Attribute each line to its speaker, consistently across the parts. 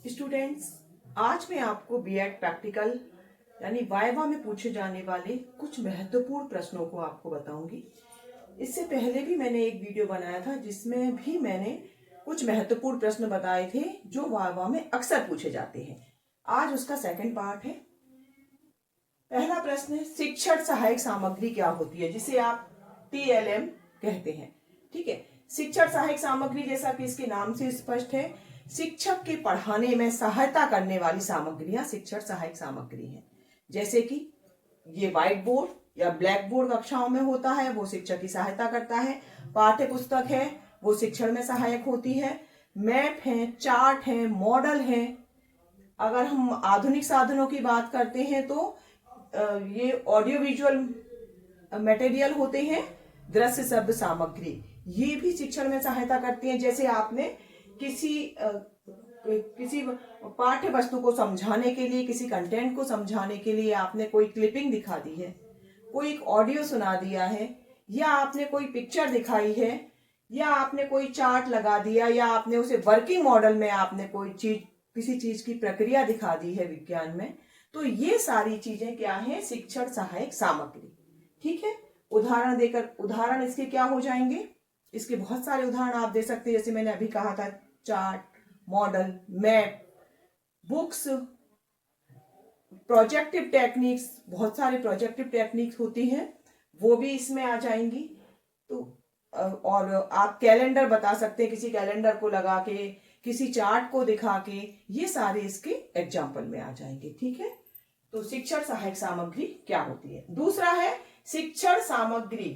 Speaker 1: Students, आज मैं आपको बीएड प्रैक्टिकल यानी वाइवा में पूछे जाने वाले कुछ महत्वपूर्ण प्रश्नों को आपको बताऊंगी। इससे पहले भी मैंने एक वीडियो बनाया था जिसमें भी मैंने कुछ महत्वपूर्ण प्रश्न बताए थे जो वाइवा में अक्सर पूछे जाते हैं। आज उसका सेकंड पार्ट है। पहला प्रश्न है, शिक्षण सहायक सामग्री क्या होती है, जिसे आप TLM कहते हैं। ठीक है, शिक्षण सहायक सामग्री जैसा कि इसके नाम से स्पष्ट है, शिक्षक के पढ़ाने में सहायता करने वाली सामग्रियां शिक्षण सहायक सामग्री हैं। जैसे कि ये व्हाइट बोर्ड या ब्लैक बोर्ड कक्षाओं में होता है, वो शिक्षक की सहायता करता है। पाठ्य पुस्तक है, वो शिक्षण में सहायक होती है। मैप है, चार्ट है, मॉडल है। अगर हम आधुनिक साधनों की बात करते हैं तो ये ऑडियो विजुअल मटेरियल होते हैं। दृश्य शब्द सामग्री ये भी शिक्षण में सहायता करती हैं। जैसे आपने किसी पाठ्य वस्तु को समझाने के लिए, किसी कंटेंट को समझाने के लिए आपने कोई क्लिपिंग दिखा दी है, कोई एक ऑडियो सुना दिया है, या आपने कोई पिक्चर दिखाई है, या आपने कोई चार्ट लगा दिया, या आपने उसे वर्किंग मॉडल में आपने कोई चीज, किसी चीज की प्रक्रिया दिखा दी है विज्ञान में, तो ये सारी चीजें क्या है, शिक्षण सहायक सामग्री। ठीक है, उदाहरण देकर, उदाहरण इसके क्या हो जाएंगे, इसके बहुत सारे उदाहरण आप दे सकते हैं। जैसे मैंने अभी कहा था, chart, model, map, books, projective techniques, बहुत सारे प्रोजेक्टिव टेक्निक्स होती हैं, वो भी इसमें आ जाएंगी। तो और आप कैलेंडर बता सकते हैं, किसी कैलेंडर को लगा के, किसी चार्ट को दिखा के, ये सारे इसके एग्जाम्पल में आ जाएंगे। ठीक है, तो शिक्षण सहायक सामग्री क्या होती है। दूसरा है, शिक्षण सामग्री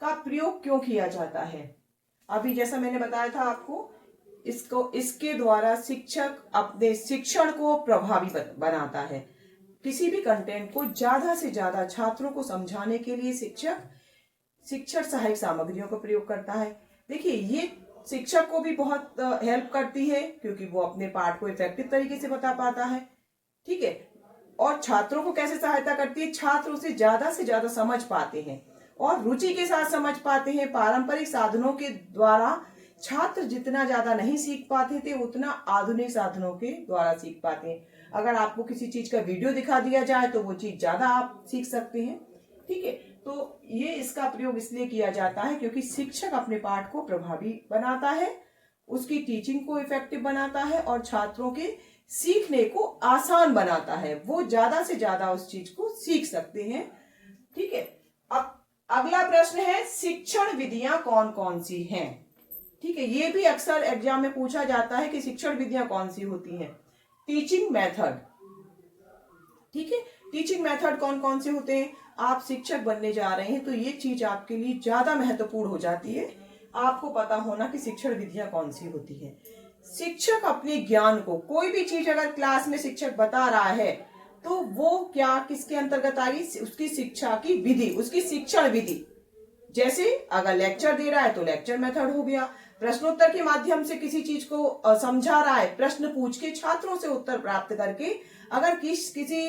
Speaker 1: का प्रयोग क्यों किया जाता है। अभी जैसा मैंने बताया था आपको, इसके द्वारा शिक्षक अपने शिक्षण को प्रभावी बनाता है। किसी भी कंटेंट को ज्यादा से ज्यादा छात्रों को समझाने के लिए शिक्षक शिक्षण सहायक सामग्रियों का प्रयोग करता है। देखिए, ये शिक्षक को भी बहुत हेल्प करती है, क्योंकि वो अपने पाठ को इफेक्टिव तरीके से बता पाता है। ठीक है, और छात्रों को कैसे सहायता करती है, छात्र उसे ज्यादा समझ पाते हैं और रुचि के साथ समझ पाते हैं। पारंपरिक साधनों के द्वारा छात्र जितना ज्यादा नहीं सीख पाते थे, उतना आधुनिक साधनों के द्वारा सीख पाते हैं। अगर आपको किसी चीज का वीडियो दिखा दिया जाए तो वो चीज ज्यादा आप सीख सकते हैं। ठीक है, तो ये इसका प्रयोग इसलिए किया जाता है क्योंकि शिक्षक अपने पाठ को प्रभावी बनाता है, उसकी टीचिंग को इफेक्टिव बनाता है और छात्रों के सीखने को आसान बनाता है। वो ज्यादा से ज्यादा उस चीज को सीख सकते हैं। ठीक है, अब अगला प्रश्न है, शिक्षण विधियां कौन कौन सी हैं। ठीक है, ये भी अक्सर एग्जाम में पूछा जाता है कि शिक्षण विधियां कौन सी होती हैं। Teaching method. ठीक है, टीचिंग मेथड कौन कौन से होते हैं। आप शिक्षक बनने जा रहे हैं तो ये चीज आपके लिए ज्यादा महत्वपूर्ण हो जाती है, आपको पता होना कि शिक्षण विधियां कौन सी होती है। शिक्षक अपने ज्ञान को, कोई भी चीज अगर क्लास में शिक्षक बता रहा है तो वो क्या किसके अंतर्गत आएगी, उसकी शिक्षा की विधि, उसकी शिक्षण विधि। जैसे अगर लेक्चर दे रहा है तो लेक्चर मेथड हो गया, प्रश्नोत्तर के माध्यम से किसी चीज को समझा रहा है, प्रश्न पूछ के छात्रों से उत्तर प्राप्त करके अगर किसी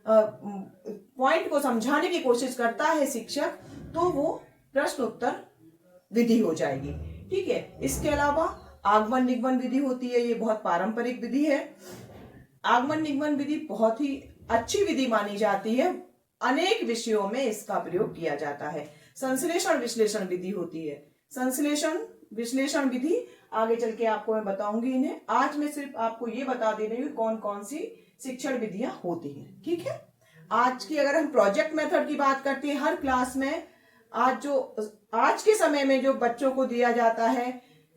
Speaker 1: पॉइंट को समझाने की कोशिश करता है शिक्षक, तो वो प्रश्नोत्तर विधि हो जाएगी। ठीक है, इसके अलावा आगमन निगमन विधि होती है, ये बहुत पारंपरिक विधि है। आगमन निगमन विधि बहुत ही अच्छी विधि मानी जाती है, अनेक विषयों में इसका प्रयोग किया जाता है। संश्लेषण विश्लेषण विधि होती है, संश्लेषण विश्लेषण विधि आगे चल के आपको मैं बताऊंगी इन्हें। आज मैं सिर्फ आपको ये बता दे रही हूँ कौन कौन सी शिक्षण विधियां होती हैं। ठीक है, आज की अगर हम प्रोजेक्ट मेथड की बात करते हैं, हर क्लास में आज के समय में जो बच्चों को दिया जाता है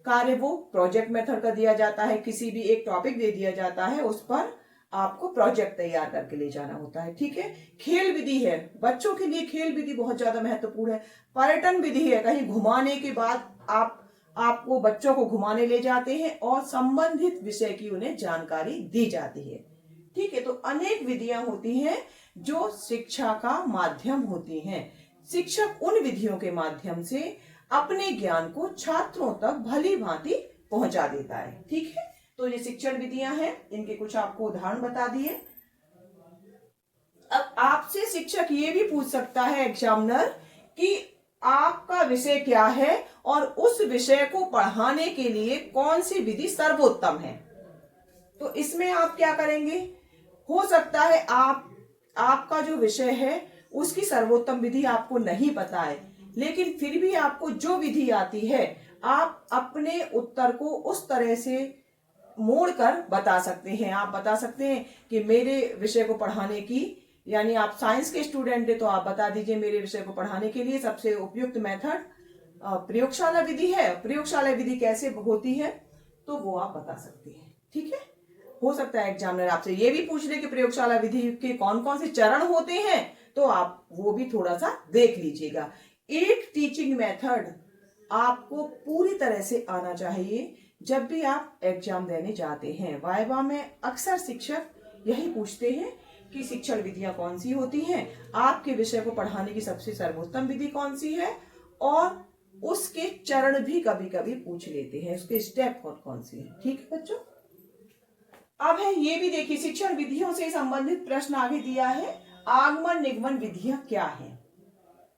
Speaker 1: कार्य, वो प्रोजेक्ट मेथड का दिया जाता है। किसी भी एक टॉपिक दे दिया जाता है, उस पर आपको प्रोजेक्ट तैयार करके ले जाना होता है। ठीक है, खेल विधि है, बच्चों के लिए खेल विधि बहुत ज्यादा महत्वपूर्ण है। पर्यटन विधि है, कहीं घुमाने के बाद आपको बच्चों को घुमाने ले जाते हैं और संबंधित विषय की उन्हें जानकारी दी जाती है। ठीक है, तो अनेक विधियां होती हैं जो शिक्षा का माध्यम होती हैं। शिक्षक उन विधियों के माध्यम से अपने ज्ञान को छात्रों तक भली भांति पहुंचा देता है। ठीक है, तो ये शिक्षण विधियां हैं, इनके कुछ आपको उदाहरण बता दिए। अब आपसे शिक्षक ये भी पूछ सकता है एग्जामिनर कि आपका विषय क्या है और उस विषय को पढ़ाने के लिए कौन सी विधि सर्वोत्तम है। तो इसमें आप क्या करेंगे, हो सकता है आपका जो विषय है उसकी सर्वोत्तम विधि आपको नहीं पता है, लेकिन फिर भी आपको जो विधि आती है आप अपने उत्तर को उस तरह से मोड़कर बता सकते हैं। आप बता सकते हैं कि मेरे विषय को पढ़ाने की, यानी आप साइंस के स्टूडेंट है तो आप बता दीजिए मेरे विषय को पढ़ाने के लिए सबसे उपयुक्त मेथड प्रयोगशाला विधि है। प्रयोगशाला विधि कैसे होती है तो वो आप बता सकते हैं। ठीक है, हो सकता है एग्जामिनर आपसे ये भी पूछ ले कि प्रयोगशाला विधि के कौन कौन से चरण होते हैं, तो आप वो भी थोड़ा सा देख लीजिएगा। एक टीचिंग मेथड आपको पूरी तरह से आना चाहिए जब भी आप एग्जाम देने जाते हैं। वाइवा में अक्सर शिक्षक यही पूछते हैं कि शिक्षण विधियां कौन सी होती हैं, आपके विषय को पढ़ाने की सबसे सर्वोत्तम विधि कौन सी है, और उसके चरण भी कभी कभी पूछ लेते हैं, उसके स्टेप कौन कौन से हैं। ठीक है बच्चों, अब है ये भी देखिए, शिक्षण विधियों से संबंधित प्रश्न आगे दिया है, आगमन निगमन विधियां क्या है।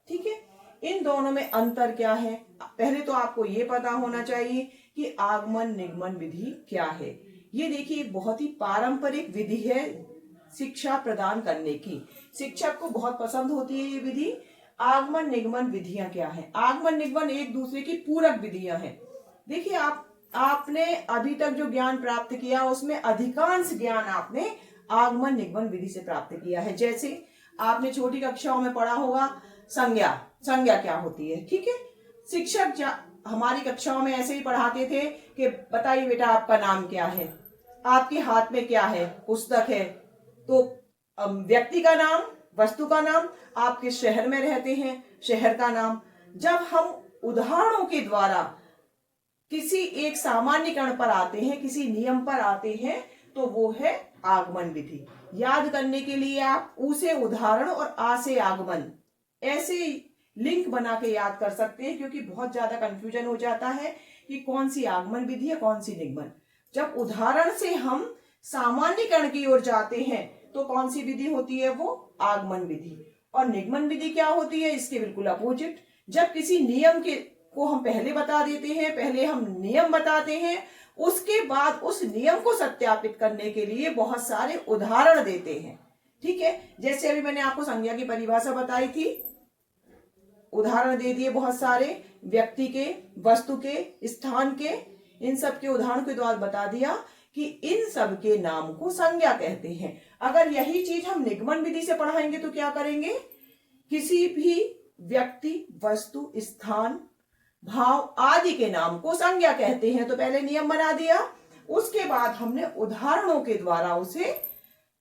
Speaker 1: ठीक है, इन दोनों में अंतर क्या है, पहले तो आपको ये पता होना चाहिए कि आगमन निगमन विधि क्या है। ये देखिए बहुत ही पारंपरिक विधि है शिक्षा प्रदान करने की, शिक्षक को बहुत पसंद होती है ये विधि। आगमन निगमन विधियां क्या है, आगमन निगमन एक दूसरे की पूरक विधियां हैं। देखिए आपने अभी तक जो ज्ञान प्राप्त किया उसमें अधिकांश ज्ञान आपने आगमन निगमन विधि से प्राप्त किया है। जैसे आपने छोटी कक्षाओं में पढ़ा होगा संज्ञा क्या होती है। ठीक है, शिक्षक हमारी कक्षाओं में ऐसे ही पढ़ाते थे कि बताइए बेटा आपका नाम क्या है, आपके हाथ में क्या है, पुस्तक है, तो व्यक्ति का नाम, वस्तु का नाम, आप किस शहर में रहते हैं, शहर का नाम। जब हम उदाहरणों के द्वारा किसी एक सामान्यकरण पर आते हैं, किसी नियम पर आते हैं, तो वो है आगमन विधि। याद करने के लिए आप ऊ से उदाहरण और आ से आगमन ऐसे लिंक बना के याद कर सकते हैं, क्योंकि बहुत ज्यादा कंफ्यूजन हो जाता है कि कौन सी आगमन विधि है कौन सी निगमन। जब उदाहरण से हम सामान्यकरण की ओर जाते हैं तो कौन सी विधि होती है, वो आगमन विधि। और निगमन विधि क्या होती है, इसके बिल्कुल अपोजिट। जब किसी नियम को हम पहले बता देते हैं, पहले हम नियम बताते हैं, उसके बाद उस नियम को सत्यापित करने के लिए बहुत सारे उदाहरण देते हैं। ठीक है, जैसे अभी मैंने आपको संज्ञा की परिभाषा बताई थी, उदाहरण दे दिए बहुत सारे, व्यक्ति के, वस्तु के, स्थान के, इन सब के उदाहरण के द्वारा बता दिया कि इन सब के नाम को संज्ञा कहते हैं। अगर यही चीज हम निगमन विधि से पढ़ाएंगे तो क्या करेंगे, किसी भी व्यक्ति, वस्तु, स्थान, भाव आदि के नाम को संज्ञा कहते हैं। तो पहले नियम बना दिया, उसके बाद हमने उदाहरणों के द्वारा उसे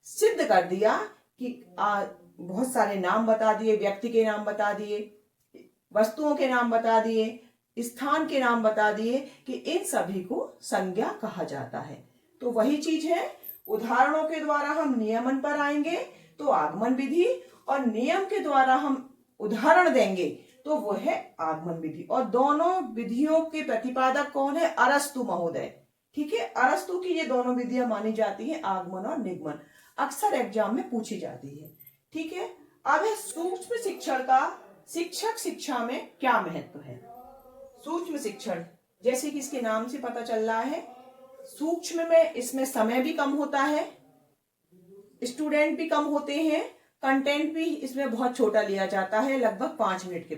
Speaker 1: सिद्ध कर दिया कि बहुत सारे नाम बता दिए, व्यक्ति के नाम बता दिए, वस्तुओं के नाम बता दिए, स्थान के नाम बता दिए कि इन सभी को संज्ञा कहा जाता है। तो वही चीज है, उदाहरणों के द्वारा हम नियमन पर आएंगे तो आगमन विधि, और नियम के द्वारा हम उदाहरण देंगे तो वो है आगमन विधि। और दोनों विधियों के प्रतिपादक कौन है, अरस्तु महोदय। ठीक है, अरस्तु की ये दोनों विधियां मानी जाती हैं, आगमन और निगमन, अक्सर एग्जाम में पूछी जाती है। ठीक है, अब है सूक्ष्म शिक्षण का शिक्षक शिक्षा में क्या महत्व है। सूक्ष्म शिक्षण, जैसे कि इसके नाम से पता चल रहा है, सूक्ष्म में इसमें समय भी कम होता है, स्टूडेंट भी कम होते हैं, कंटेंट भी इसमें बहुत छोटा लिया जाता है, लगभग 5 मिनट के।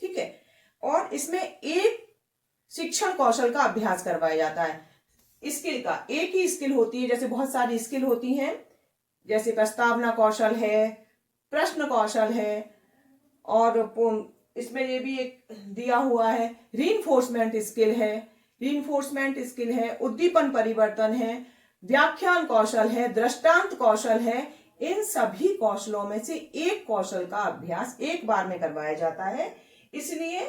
Speaker 1: ठीक है, और इसमें एक शिक्षण कौशल का अभ्यास करवाया जाता है, स्किल का। एक ही स्किल होती है, जैसे बहुत सारी स्किल होती हैं, जैसे प्रस्तावना कौशल है, प्रश्न कौशल है, और इसमें ये भी एक दिया हुआ है रीइंफोर्समेंट स्किल है, उद्दीपन परिवर्तन है, व्याख्यान कौशल है, दृष्टांत कौशल है। इन सभी कौशलों में से एक कौशल का अभ्यास एक बार में करवाया जाता है, इसलिए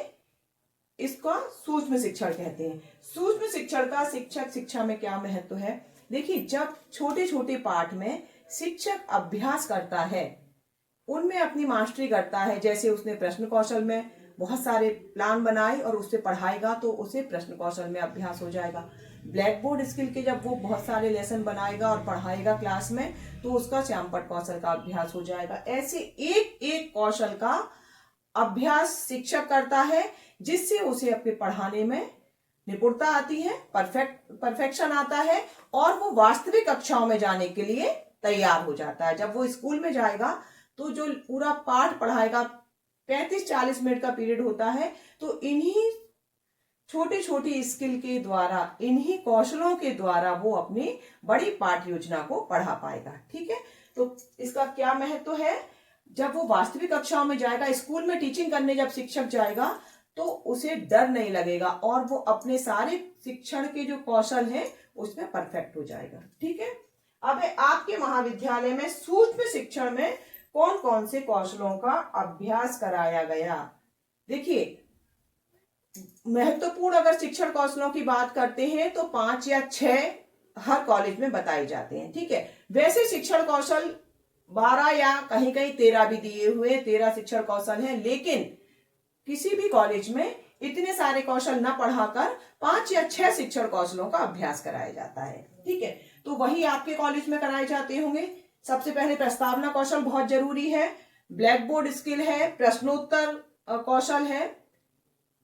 Speaker 1: इसका सूक्ष्म शिक्षण कहते हैं। सूक्ष्म शिक्षण का शिक्षक शिक्षा में क्या महत्व है, देखिए जब छोटे छोटे पाठ में शिक्षक अभ्यास करता है, उनमें अपनी मास्टरी करता है, जैसे उसने प्रश्न कौशल में बहुत सारे प्लान बनाए और उससे पढ़ाएगा तो उसे प्रश्न कौशल में अभ्यास हो जाएगा। ब्लैक बोर्ड स्किल के जब वो बहुत सारे लेसन बनाएगा और पढ़ाएगा क्लास में तो उसका श्यामपट्ट कौशल का अभ्यास हो जाएगा। ऐसे एक एक कौशल का अभ्यास शिक्षक करता है, जिससे उसे अपने पढ़ाने में निपुणता आती है, परफेक्शन आता है और वो वास्तविक कक्षाओं में जाने के लिए तैयार हो जाता है। जब वो स्कूल में जाएगा तो जो पूरा पाठ पढ़ाएगा, 35-40 मिनट का पीरियड होता है, तो इन्हीं छोटी छोटी स्किल के द्वारा, इन्हीं कौशलों के द्वारा वो अपनी बड़ी पाठ योजना को पढ़ा पाएगा। ठीक है, तो इसका क्या महत्व है? जब वो वास्तविक कक्षाओं में जाएगा, स्कूल में टीचिंग करने जब शिक्षक जाएगा तो उसे डर नहीं लगेगा और वो अपने सारे शिक्षण के जो कौशल हैं उसमें परफेक्ट हो जाएगा। ठीक है, अब आपके महाविद्यालय में सूक्ष्म शिक्षण में कौन कौन से कौशलों का अभ्यास कराया गया? देखिए, महत्वपूर्ण अगर शिक्षण कौशलों की बात करते हैं तो 5 या 6 हर कॉलेज में बताए जाते हैं। ठीक है, वैसे शिक्षण कौशल 12 या कहीं कहीं 13 भी दिए हुए, 13 शिक्षण कौशल हैं, लेकिन किसी भी कॉलेज में इतने सारे कौशल न पढ़ाकर 5 या 6 शिक्षण कौशलों का अभ्यास कराया जाता है। ठीक है, तो वही आपके कॉलेज में कराए जाते होंगे। सबसे पहले प्रस्तावना कौशल बहुत जरूरी है, ब्लैक बोर्ड स्किल है, प्रश्नोत्तर कौशल है,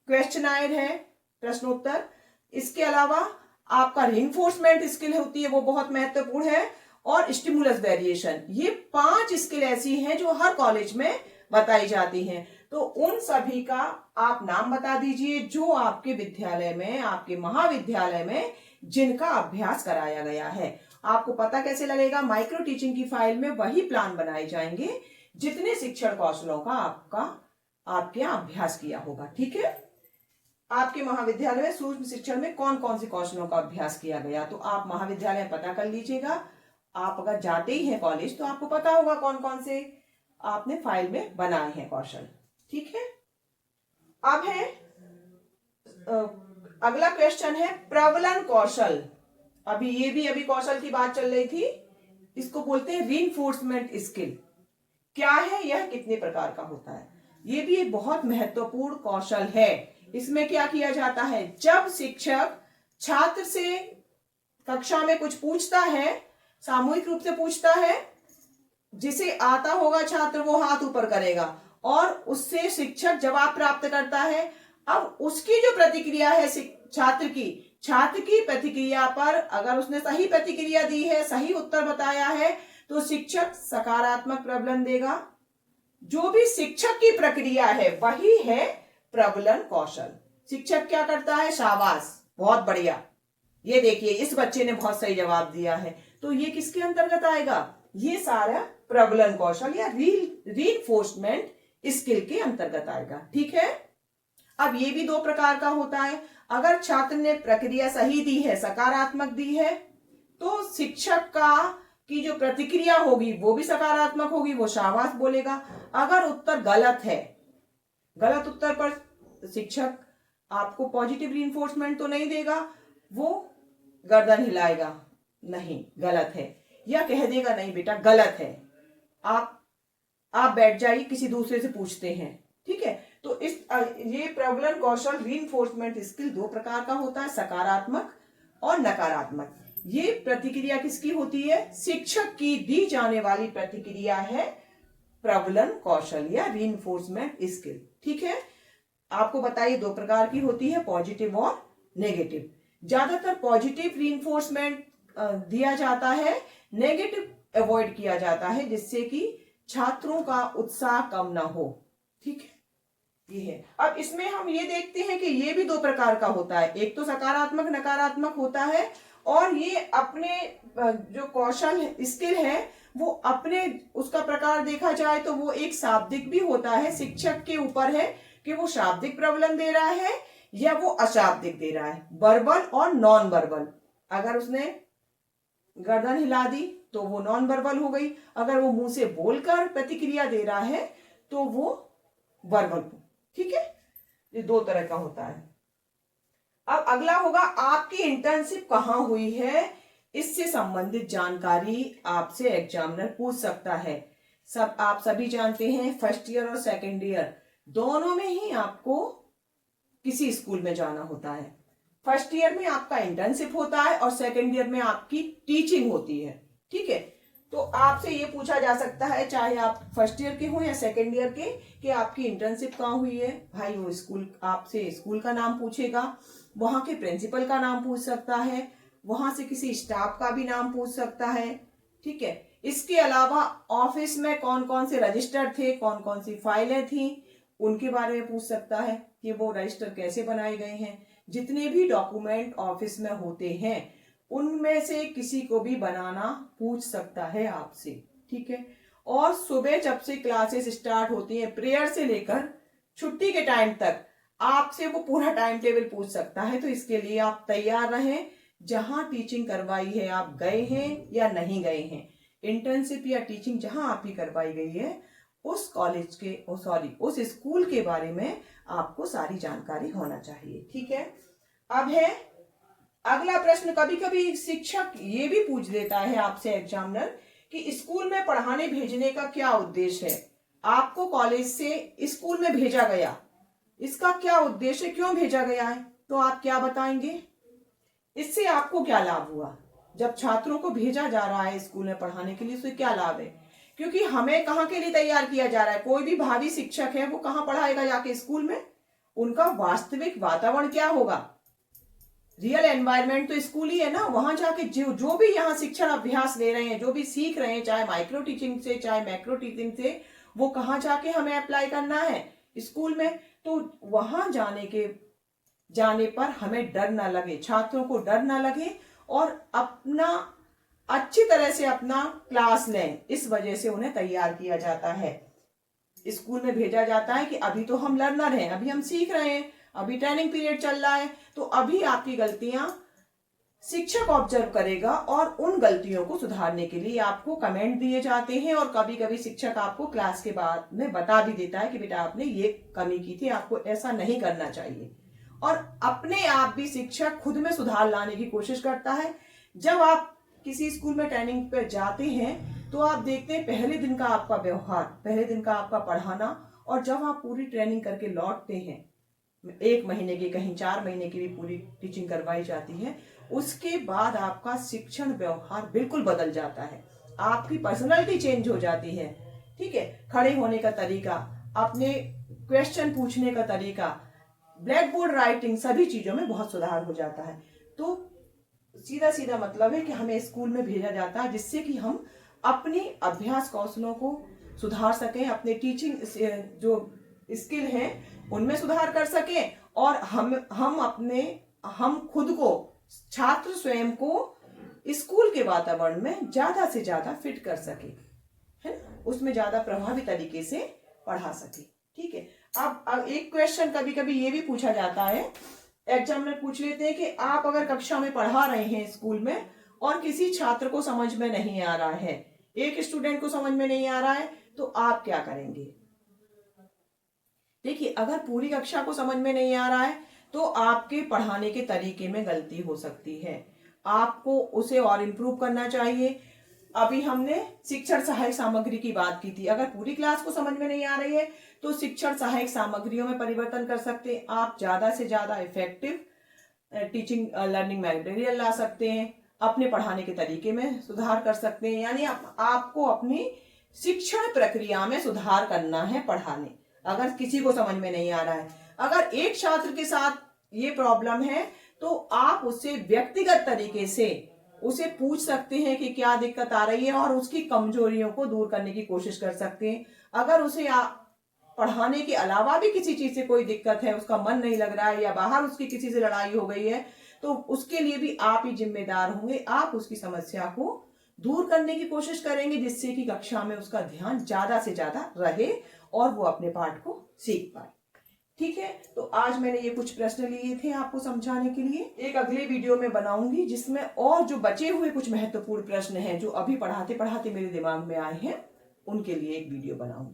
Speaker 1: क्वेश्चनायर है, प्रश्नोत्तर। इसके अलावा आपका रिइंफोर्समेंट स्किल होती है, वो बहुत महत्वपूर्ण है, और स्टिमुलस वेरिएशन। ये 5 स्किल ऐसी हैं जो हर कॉलेज में बताई जाती हैं। तो उन सभी का आप नाम बता दीजिए जो आपके विद्यालय में, आपके महाविद्यालय में जिनका अभ्यास कराया गया है। आपको पता कैसे लगेगा? माइक्रो टीचिंग की फाइल में वही प्लान बनाए जाएंगे जितने शिक्षण कौशलों का आपके यहाँ अभ्यास किया होगा। ठीक है, आपके महाविद्यालय में सूक्ष्म शिक्षण में कौन कौन से कौशलों का अभ्यास किया गया, तो आप महाविद्यालय में पता कर लीजिएगा। आप अगर जाते ही हैं कॉलेज तो आपको पता होगा कौन कौन से आपने फाइल में बनाए हैं कौशल। ठीक है, अब है अगला क्वेश्चन है प्रबलन कौशल। अभी कौशल की बात चल रही थी, इसको बोलते हैं रीइंफोर्समेंट स्किल। क्या है यह, कितने प्रकार का होता है? ये भी एक बहुत महत्वपूर्ण कौशल है। इसमें क्या किया जाता है? जब शिक्षक छात्र से कक्षा में कुछ पूछता है, सामूहिक रूप से पूछता है, जिसे आता होगा छात्र वो हाथ ऊपर करेगा और उससे शिक्षक जवाब प्राप्त करता है। अब उसकी जो प्रतिक्रिया है छात्र की प्रतिक्रिया पर अगर उसने सही प्रतिक्रिया दी है, सही उत्तर बताया है, तो शिक्षक सकारात्मक प्रबलन देगा। जो भी शिक्षक की प्रक्रिया है वही है प्रबलन कौशल। शिक्षक क्या करता है? शाबाश, बहुत बढ़िया, ये देखिए इस बच्चे ने बहुत सही जवाब दिया है, तो ये किसके अंतर्गत आएगा? ये सारा प्रबलन कौशल या रीइंफोर्समेंट स्किल के अंतर्गत आएगा। ठीक है, अब ये भी 2 प्रकार का होता है। अगर छात्र ने प्रक्रिया सही दी है, सकारात्मक दी है, तो शिक्षक की जो प्रतिक्रिया होगी वो भी सकारात्मक होगी, वो शाबाश बोलेगा। अगर उत्तर गलत है, गलत उत्तर पर शिक्षक आपको पॉजिटिव रीइंफोर्समेंट तो नहीं देगा, वो गर्दन हिलाएगा, नहीं गलत है, या कह देगा नहीं बेटा गलत है, आप बैठ जाइए, किसी दूसरे से पूछते हैं। ठीक है, तो ये प्रबलन कौशल रीइंफोर्समेंट स्किल 2 प्रकार का होता है, सकारात्मक और नकारात्मक। ये प्रतिक्रिया किसकी होती है? शिक्षक की दी जाने वाली प्रतिक्रिया है प्रबलन कौशल या रीइंफोर्समेंट स्किल। ठीक है, आपको बताइए 2 प्रकार की होती है, पॉजिटिव और नेगेटिव। ज्यादातर पॉजिटिव रीइंफोर्समेंट दिया जाता है, नेगेटिव अवॉइड किया जाता है, जिससे कि छात्रों का उत्साह कम ना हो। ठीक है, ये है। अब इसमें हम ये देखते हैं कि ये भी 2 प्रकार का होता है, एक तो सकारात्मक नकारात्मक होता है, और ये अपने जो कौशल स्किल है वो अपने उसका प्रकार देखा जाए तो वो एक शाब्दिक भी होता है। शिक्षक के ऊपर है कि वो शाब्दिक प्रबलन दे रहा है या वो अशाब्दिक दे रहा है, वर्बल और नॉन वर्बल। अगर उसने गर्दन हिला दी तो वो नॉन वर्बल हो गई, अगर वो मुंह से बोलकर प्रतिक्रिया दे रहा है तो वो वर्बल। ठीक है, ये 2 तरह का होता है। अब अगला होगा आपकी इंटर्नशिप कहाँ हुई है, इससे संबंधित जानकारी आपसे एग्जामिनर पूछ सकता है। आप सभी जानते हैं फर्स्ट ईयर और सेकेंड ईयर दोनों में ही आपको किसी स्कूल में जाना होता है। फर्स्ट ईयर में आपका इंटर्नशिप होता है और सेकेंड ईयर में आपकी टीचिंग होती है। ठीक है, तो आपसे ये पूछा जा सकता है, चाहे आप फर्स्ट ईयर के हो या सेकेंड ईयर के, कि आपकी इंटर्नशिप कहाँ हुई है। भाई वो स्कूल आपसे स्कूल का नाम पूछेगा, वहां के प्रिंसिपल का नाम पूछ सकता है, वहां से किसी स्टाफ का भी नाम पूछ सकता है। ठीक है, इसके अलावा ऑफिस में कौन कौन से रजिस्टर थे, कौन कौन सी फाइलें थी, उनके बारे में पूछ सकता है कि वो रजिस्टर कैसे बनाए गए हैं। जितने भी डॉक्यूमेंट ऑफिस में होते हैं उनमें से किसी को भी बनाना पूछ सकता है आपसे। ठीक है, और सुबह जब से क्लासेस स्टार्ट होती हैं प्रेयर से लेकर छुट्टी के टाइम तक आपसे वो पूरा टाइम टेबल पूछ सकता है। तो इसके लिए आप तैयार रहें। जहां टीचिंग करवाई है आप गए हैं या नहीं गए हैं, इंटर्नशिप या टीचिंग जहां आपकी करवाई गई है उस कॉलेज के उस स्कूल के बारे में आपको सारी जानकारी होना चाहिए। ठीक है, अब है अगला प्रश्न। कभी कभी शिक्षक ये भी पूछ देता है आपसे एग्जामिनर कि स्कूल में पढ़ाने भेजने का क्या उद्देश्य है। आपको कॉलेज से स्कूल में भेजा गया, इसका क्या उद्देश्य, क्यों भेजा गया है, तो आप क्या बताएंगे? इससे आपको क्या लाभ हुआ? जब छात्रों को भेजा जा रहा है स्कूल में पढ़ाने के लिए, उससे क्या लाभ है? क्योंकि हमें कहाँ के लिए तैयार किया जा रहा है? कोई भी भावी शिक्षक है वो कहाँ पढ़ाएगा जाके? स्कूल में। उनका वास्तविक वातावरण क्या होगा? रियल एनवायरनमेंट तो स्कूल ही है ना। वहां जाके जो भी यहाँ शिक्षण अभ्यास ले रहे हैं, जो भी सीख रहे हैं, चाहे माइक्रो टीचिंग से चाहे मैक्रो टीचिंग से, वो कहाँ जाके हमें अप्लाई करना है? स्कूल में। तो वहां जाने पर हमें डर ना लगे, छात्रों को डर ना लगे और अपना अच्छी तरह से अपना क्लास लें। इस वजह से उन्हें तैयार किया जाता है, स्कूल में भेजा जाता है कि अभी तो हम लर्नर हैं, अभी हम सीख रहे हैं, अभी ट्रेनिंग पीरियड चल रहा है, तो अभी आपकी गलतियां शिक्षक ऑब्जर्व करेगा और उन गलतियों को सुधारने के लिए आपको कमेंट दिए जाते हैं। और कभी कभी शिक्षक आपको क्लास के बाद में बता भी देता है कि बेटा आपने ये कमी की थी, आपको ऐसा नहीं करना चाहिए। और अपने आप भी शिक्षक खुद में सुधार लाने की कोशिश करता है। जब आप किसी स्कूल में ट्रेनिंग पे जाते हैं तो आप देखते हैं पहले दिन का आपका व्यवहार, पहले दिन का आपका पढ़ाना, और जब आप पूरी ट्रेनिंग करके लौटते हैं, 1 महीने की, कहीं 4 महीने की भी पूरी टीचिंग करवाई जाती है, उसके बाद आपका शिक्षण व्यवहार बिल्कुल बदल जाता है, आपकी पर्सनालिटी चेंज हो जाती है। ठीक है, खड़े होने का तरीका, अपने क्वेश्चन पूछने का तरीका, ब्लैक बोर्ड राइटिंग, सभी चीजों में बहुत सुधार हो जाता है। तो सीधा सीधा मतलब है कि हमें स्कूल में भेजा जाता है जिससे कि हम अपने अभ्यास कौशलों को सुधार सकें, अपने टीचिंग जो स्किल हैं उनमें सुधार कर सकें, और हम खुद को, छात्र स्वयं को स्कूल के वातावरण में ज्यादा से ज्यादा फिट कर सके, है ना, उसमें ज्यादा प्रभावी तरीके से पढ़ा सके। ठीक है, अब एक क्वेश्चन कभी कभी ये भी पूछा जाता है, एग्जामिनर पूछ लेते हैं कि आप अगर कक्षा में पढ़ा रहे हैं स्कूल में और किसी छात्र को समझ में नहीं आ रहा है, एक स्टूडेंट को समझ में नहीं आ रहा है, तो आप क्या करेंगे? देखिए, अगर पूरी कक्षा को समझ में नहीं आ रहा है तो आपके पढ़ाने के तरीके में गलती हो सकती है, आपको उसे और इम्प्रूव करना चाहिए। अभी हमने शिक्षण सहायक सामग्री की बात की थी। अगर पूरी क्लास को समझ में नहीं आ रही है तो शिक्षण सहायक सामग्रियों में परिवर्तन कर सकते हैं। आप ज्यादा से ज्यादा इफेक्टिव टीचिंग लर्निंग मटेरियल ला सकते हैं, अपने पढ़ाने के तरीके में सुधार कर सकते हैं। यानी आपको अपनी शिक्षण प्रक्रिया में सुधार करना है पढ़ाने। अगर किसी को समझ में नहीं आ रहा है, अगर एक छात्र के साथ ये प्रॉब्लम है तो आप उससे व्यक्तिगत तरीके से उसे पूछ सकते हैं कि क्या दिक्कत आ रही है और उसकी कमजोरियों को दूर करने की कोशिश कर सकते हैं। अगर उसे पढ़ाने के अलावा भी किसी चीज से कोई दिक्कत है, उसका मन नहीं लग रहा है या बाहर उसकी किसी से लड़ाई हो गई है, तो उसके लिए भी आप ही जिम्मेदार होंगे। आप उसकी समस्या को दूर करने की कोशिश करेंगे जिससे कि कक्षा में उसका ध्यान ज्यादा से ज्यादा रहे और वो अपने पाठ को सीख पाए। ठीक है, तो आज मैंने ये कुछ प्रश्न लिए थे आपको समझाने के लिए। एक अगले वीडियो में बनाऊंगी जिसमें और जो बचे हुए कुछ महत्वपूर्ण प्रश्न हैं जो अभी पढ़ाते पढ़ाते मेरे दिमाग में आए हैं, उनके लिए एक वीडियो बनाऊंगी।